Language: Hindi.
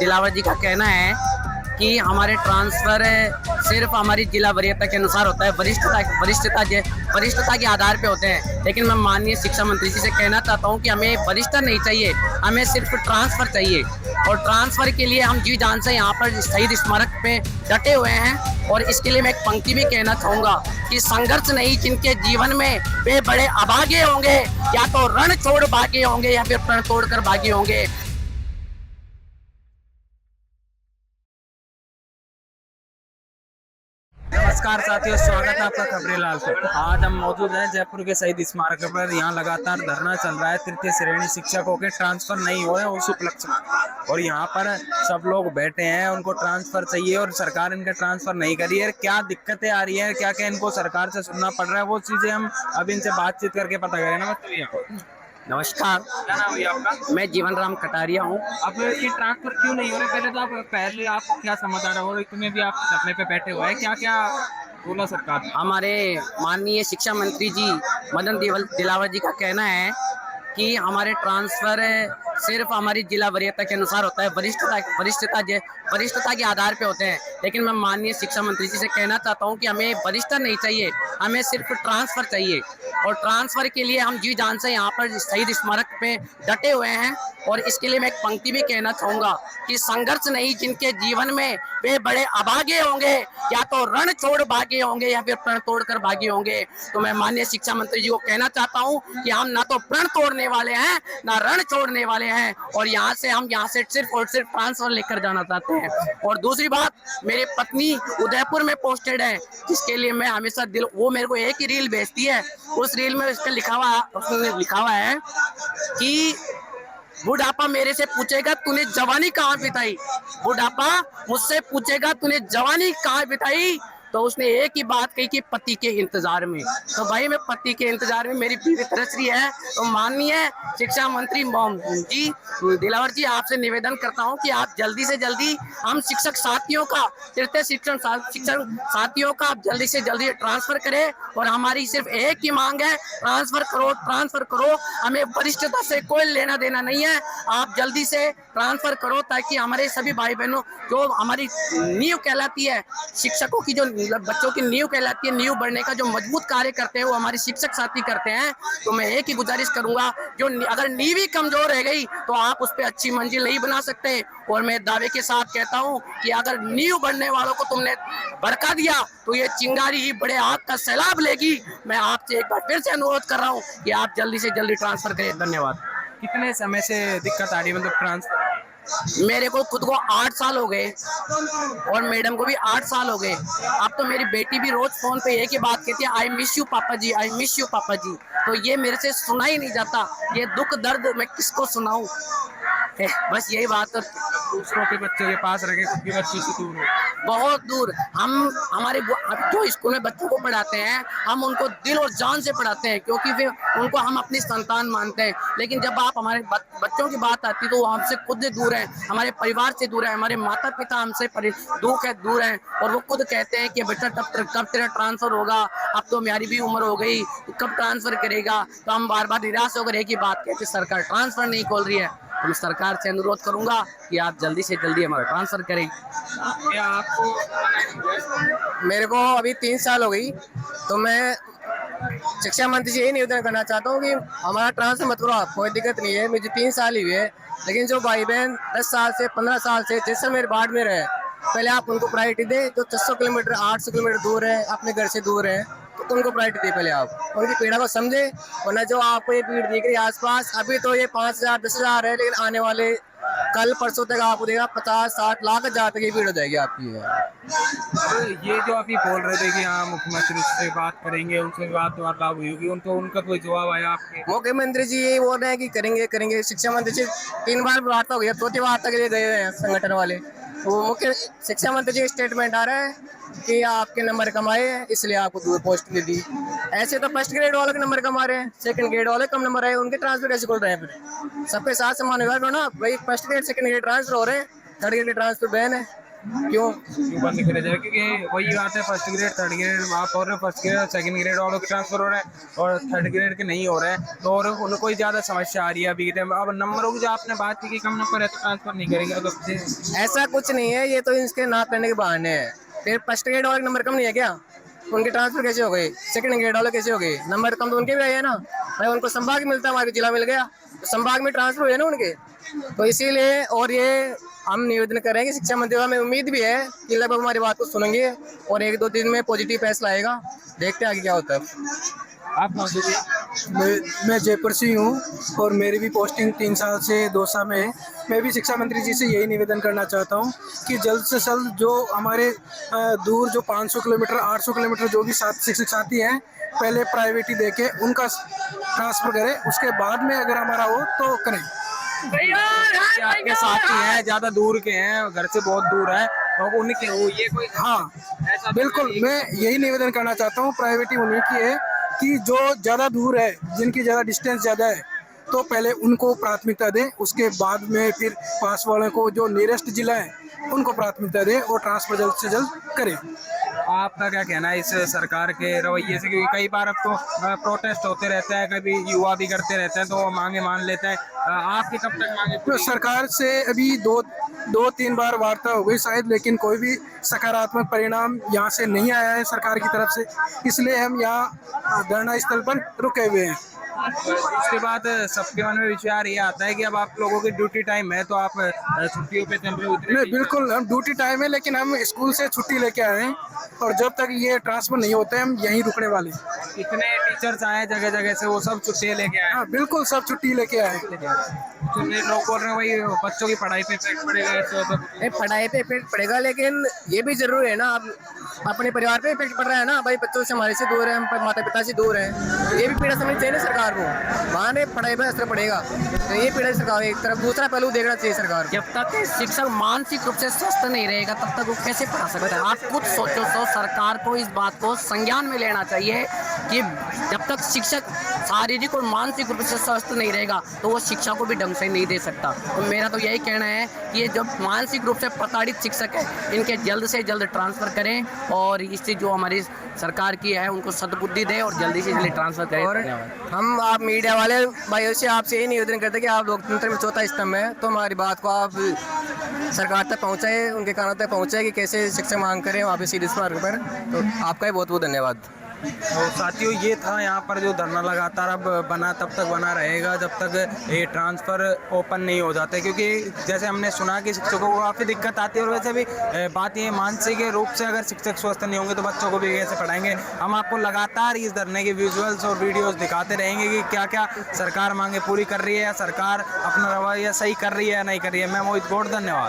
दिलावर जी का कहना है कि हमारे ट्रांसफर सिर्फ हमारी जिला वरीयता के अनुसार होता है, वरिष्ठता के आधार पे होते हैं। लेकिन मैं माननीय शिक्षा मंत्री जी से कहना चाहता हूं कि हमें वरिष्ठता नहीं चाहिए, हमें सिर्फ ट्रांसफर चाहिए। और ट्रांसफर के लिए हम जी जान से यहाँ पर शहीद स्मारक पे डटे हुए हैं। और इसके लिए मैं एक पंक्ति भी कहना चाहूंगा कि संघर्ष नहीं जिनके जीवन में वे बड़े अभागे होंगे, या तो रण छोड़ भागे होंगे या फिर प्रण तोड़ कर भागे होंगे। नमस्कार साथियों, स्वागत है आपका खबरेलाल पर। आज हम मौजूद हैं जयपुर के शहीद स्मारक पर। यहाँ लगातार धरना चल रहा है। तृतीय श्रेणी शिक्षकों के ट्रांसफर नहीं हो रहे हैं उस उपलक्ष्य में, और यहाँ पर सब लोग बैठे हैं, उनको ट्रांसफर चाहिए और सरकार इनका ट्रांसफर नहीं करी है। क्या दिक्कतें आ रही है, क्या क्या इनको सरकार से सुनना पड़ रहा है, वो चीजें हम अब इनसे बातचीत करके पता करें। नमस्ते। नमस्कार, क्या नाम है आपका? मैं जीवन राम कटारिया हूँ। अब ये ट्रांसफर क्यों नहीं हो रहे? पहले आपको क्या समाचार है, और इतने भी आप धरने पे बैठे हुए हैं, क्या क्या बोला सरकार? हमारे माननीय शिक्षा मंत्री जी मदन दिलावर जी का कहना है कि हमारे ट्रांसफर सिर्फ हमारी जिला वरीयता के अनुसार होता है, वरिष्ठता के आधार पे होते हैं। लेकिन मैं माननीय शिक्षा मंत्री जी से कहना चाहता हूं कि हमें वरिष्ठता नहीं चाहिए, हमें सिर्फ ट्रांसफर चाहिए। और ट्रांसफर के लिए हम जी जान से यहाँ पर शहीद स्मारक पे डटे हुए हैं। और इसके लिए मैं एक पंक्ति भी कहना चाहूंगा कि संघर्ष नहीं जिनके जीवन में वे बड़े अभागे होंगे, या तो रण छोड़ भागे होंगे या फिर प्रण तोड़ कर भागे होंगे। तो मैं माननीय शिक्षा मंत्री जी को कहना चाहता हूँ कि हम ना तो प्रण तोड़ने वाले हैं ना रण छोड़ने वाले हैं, और यहाँ से सिर्फ और सिर्फ ट्रांसफर लेकर जाना चाहते हैं। और दूसरी बात, मेरी पत्नी उदयपुर में पोस्टेड है, जिसके लिए मैं हमेशा वो मेरे को एक ही रील भेजती है। उस रील में उसने लिखा हुआ है कि बुढ़ापा मेरे से पूछेगा तूने जवानी कहाँ बिताई, बुढ़ापा मुझसे पूछेगा तूने जवानी कहाँ बिताई। तो उसने एक ही बात कही कि पति के इंतजार में। तो भाई मैं पति के इंतजार में, मेरी बीवी तरस रही है। तो माननीय शिक्षा मंत्री जी दिलावर जी, आपसे निवेदन करता हूं कि आप जल्दी से जल्दी हम शिक्षक साथियों का, तृतीय शिक्षक साथियों का आप जल्दी से जल्दी ट्रांसफर करें। और हमारी सिर्फ एक ही मांग है, ट्रांसफर करो, ट्रांसफर करो। हमें वरिष्ठता से कोई लेना देना नहीं है, आप जल्दी से ट्रांसफर करो, ताकि हमारे सभी भाई बहनों, जो हमारी नींव कहलाती है, शिक्षकों की जो बच्चों की नींव कहलाती है, नींव बढ़ने का जो मजबूत कार्य करते हैं वो हमारे शिक्षक साथी करते हैं। तो मैं एक ही गुजारिश करूंगा, जो अगर नींव ही कमजोर रह गई तो आप उस पर अच्छी मंजिल नहीं बना सकते। और मैं दावे के साथ कहता हूं कि अगर नींव बढ़ने वालों को तुमने भड़का दिया तो ये चिंगारी ही बड़े आग का सैलाब लेगी। मैं आपसे एक बार फिर से अनुरोध कर रहा हूं कि आप जल्दी से जल्दी ट्रांसफर करें। धन्यवाद। कितने समय से दिक्कत आ रही है, मतलब ट्रांसफर? मेरे को खुद को 8 साल हो गए और मैडम को भी 8 साल हो गए। अब तो मेरी बेटी भी रोज फोन पे एक ही बात कहती है, आई मिस यू पापा जी, आई मिस यू पापा जी। तो ये मेरे से सुना ही नहीं जाता, ये दुख दर्द मैं किसको सुनाऊं। बस यही बात है। दूसरों के बच्चों के पास रखे, खुद के बच्चों से दूर हो। बहुत दूर। हम हमारे जो स्कूल में बच्चों को पढ़ाते हैं, हम उनको दिल और जान से पढ़ाते हैं, क्योंकि फिर उनको हम अपनी संतान मानते हैं। लेकिन जब आप हमारे बच्चों की बात आती है तो वो हमसे खुद दूर हैं, हमारे परिवार से दूर है, हमारे माता पिता हमसे दूर हैं। और वो खुद कहते हैं कि बेटा कब तेरा ट्रांसफर होगा, अब तो हमारी भी उम्र हो गई, कब ट्रांसफर करेगा। तो हम बार बार निराश होकर एक ही बात कहते, सरकार ट्रांसफर नहीं खोल रही है। तो मैं सरकार से अनुरोध करूंगा कि आप जल्दी से जल्दी हमारा ट्रांसफर करें। क्या आपको? मेरे को अभी 3 साल हो गई, तो मैं शिक्षा मंत्री से यही निवेदन करना चाहता हूँ कि हमारा ट्रांसफर मत करो, कोई दिक्कत नहीं है, मुझे 3 साल ही हुए। लेकिन जो भाई बहन 10 साल से 15 साल से जैसे मेरे वार्ड में रहे, पहले आप उनको प्रायोरिटी दे। जो 600 किलोमीटर 800 किलोमीटर दूर है, अपने घर से दूर है, तो उनको प्रायोरिटी दे। पहले आप उनकी पीड़ा को समझे, वरना जो आपको ये भीड़ दिख रही है आसपास, अभी तो ये 5000 10,000 है, लेकिन आने वाले कल परसों तक आपको देगा 50-60 लाख जहाँ तक ये भीड़ हो जाएगी आपकी। ये जो अभी बोल रहे थे कि हाँ मुख्यमंत्री से बात करेंगे, उनसे बात वार्तालाप हुई होगी, तो उनका कोई जवाब आया आपके? मुख्यमंत्री जी यही बोल रहे हैं कि करेंगे। शिक्षा मंत्री जी 3 बार वार्ता हो गई, 4थी वार्ता के लिए गए हुए हैं संगठन वाले। तो मुख्य शिक्षा मंत्री जी स्टेटमेंट आ रहा है कि आपके नंबर कम आए हैं, इसलिए आपको दूर पोस्ट दे दी। ऐसे तो फर्स्ट ग्रेड वालों के नंबर कम आ रहे हैं, सेकंड ग्रेड वाले कम नंबर आए, उनके ट्रांसफर कैसे खोल रहे हैं? फिर सबके साथ समान होगा ना भाई, first grade second grade transfer हो रहे हैं, थर्ड ग्रेड ट्रांसफर बैन है। क्यों? क्यों बंद करे जाए? क्योंकि वही बात है, फर्स्ट ग्रेड थर्ड ग्रेड आप और फर्स्ट ग्रेड सेकंड ग्रेड वालों के ट्रांसफर हो रहे हैं और थर्ड ग्रेड के नहीं हो रहे हैं, तो और उनको ही ज़्यादा समस्या आ रही है अभी के टाइम। अब नंबरों की जो आपने बात की कि कम नंबर है तो ट्रांसफर नहीं करेंगे, तो ऐसा कुछ नहीं है, ये तो इसके ना करने के बहाने हैं। फिर फर्स्ट ग्रेड वाले नंबर कम नहीं है क्या? उनके ट्रांसफर कैसे हो गए? सेकंड ग्रेड वाले कैसे हो गए? नंबर कम तो उनके भी आए हैं ना भाई, उनको संभाग मिलता है, हमारे जिला मिल गया तो संभाग में ट्रांसफर हुए ना उनके। तो इसीलिए और ये हम निवेदन करेंगे शिक्षा मंत्री, हमें उम्मीद भी है कि लगभग हमारी बात को सुनेंगे और 1-2 दिन में पॉजिटिव फैसला आएगा। देखते हैं आगे क्या होता है। आप मौजूद हैं। मैं जयपुर से हूँ और मेरी भी पोस्टिंग 3 साल से दौसा में है। मैं भी शिक्षा मंत्री जी से यही निवेदन करना चाहता हूँ कि जल्द से जल्द जो हमारे दूर जो 500 किलोमीटर 800 किलोमीटर जो भी शिक्षक साथी हैं, पहले प्राइवेटी देके उनका ट्रांसफ़र करें, उसके बाद में अगर हमारा हो तो करें। आपके साथी हैं ज़्यादा दूर के हैं, घर से बहुत दूर है, तो उनके वो ये कोई हाँ बिल्कुल, मैं यही निवेदन करना चाहता हूँ। प्राइवेटी उन्हीं की है कि जो ज़्यादा दूर है, जिनकी ज़्यादा डिस्टेंस ज़्यादा है, तो पहले उनको प्राथमिकता दें, उसके बाद में फिर पास वालों को जो नियरेस्ट जिला है उनको प्राथमिकता दें और ट्रांसफ़र जल्द से जल्द करें। आपका क्या कहना है इस सरकार के रवैये से? क्योंकि कई बार अब तो प्रोटेस्ट होते रहते हैं, कभी युवा भी करते रहते हैं, तो वो मांगे मान लेते हैं। आपकी कब तक मांगे? तो सरकार से अभी दो तीन बार वार्ता हो गई शायद, लेकिन कोई भी सकारात्मक परिणाम यहाँ से नहीं आया है सरकार की तरफ से, इसलिए हम यहाँ धरना स्थल पर रुके हुए हैं। उसके बाद सबके मन में विचार ये आता है कि अब आप लोगों की ड्यूटी टाइम है, तो आप छुट्टियों पे चल रहे हो? नहीं बिल्कुल, हम ड्यूटी टाइम है, लेकिन हम स्कूल से छुट्टी लेके आए हैं और जब तक ये ट्रांसफर नहीं होते हम यहीं रुकने वाले हैं। कितने टीचर्स आए जगह जगह से, वो सब छुट्टी लेके आए? हाँ बिल्कुल, सब छुट्टी लेके आए। लोग बोल रहे हैं वही बच्चों की पढ़ाई पे इफेक्ट पड़ेगा। पढ़ाई पे इफेक्ट पड़ेगा, लेकिन ये भी जरूरी है ना, अब अपने परिवार पे इफेक्ट पड़ रहा है ना भाई, बच्चों से हमारे से दूर है, हम माता पिता से दूर है, ये भी पीड़ा समझनी चाहिए ना सरकार को। वहाँ ने पढ़ाई पर असर पड़ेगा, तो ये पीड़ा सरकार एक तरफ, दूसरा पहलू देखना चाहिए सरकार को। जब तक शिक्षक मानसिक रूप से स्वस्थ नहीं रहेगा तब तक वो कैसे पढ़ा सकता है? आप खुद सोचो, तो सरकार को इस बात को संज्ञान में लेना चाहिए कि जब तक शिक्षक शारीरिक और मानसिक रूप से स्वस्थ नहीं रहेगा तो वो शिक्षा को भी ढंग से नहीं दे सकता। तो मेरा तो यही कहना है कि ये जो मानसिक रूप से प्रताड़ित शिक्षक है, इनके जल्द से जल्द ट्रांसफ़र करें और इससे जो हमारी सरकार की है उनको सद्बुद्धि दें और जल्दी से जल्दी ट्रांसफ़र करें। और हम आप मीडिया वाले भाइयों से आपसे यही निवेदन करते हैं कि आप लोकतंत्र में चौथा स्तंभ है, तो हमारी बात को आप सरकार तक पहुँचाए, उनके कानों तक पहुँचाए कि कैसे शिक्षा मांग करें वहाँ पे सीधे मार्ग पर। तो आपका ही बहुत बहुत धन्यवाद। तो साथियों, ये था यहाँ पर जो धरना लगातार अब बना तब तक बना रहेगा जब तक ये ट्रांसफ़र ओपन नहीं हो जाते, क्योंकि जैसे हमने सुना कि शिक्षकों को काफ़ी दिक्कत आती है। और वैसे भी बात ये मानसिक रूप से अगर शिक्षक स्वस्थ नहीं होंगे तो बच्चों को भी कैसे पढ़ाएंगे। हम आपको लगातार इस धरने के विजुअल्स और वीडियोज़ दिखाते रहेंगे कि क्या क्या सरकार मांगे पूरी कर रही है या सरकार अपना रवैया सही कर रही है या नहीं कर रही है। मैं मोहित गौड़, धन्यवाद।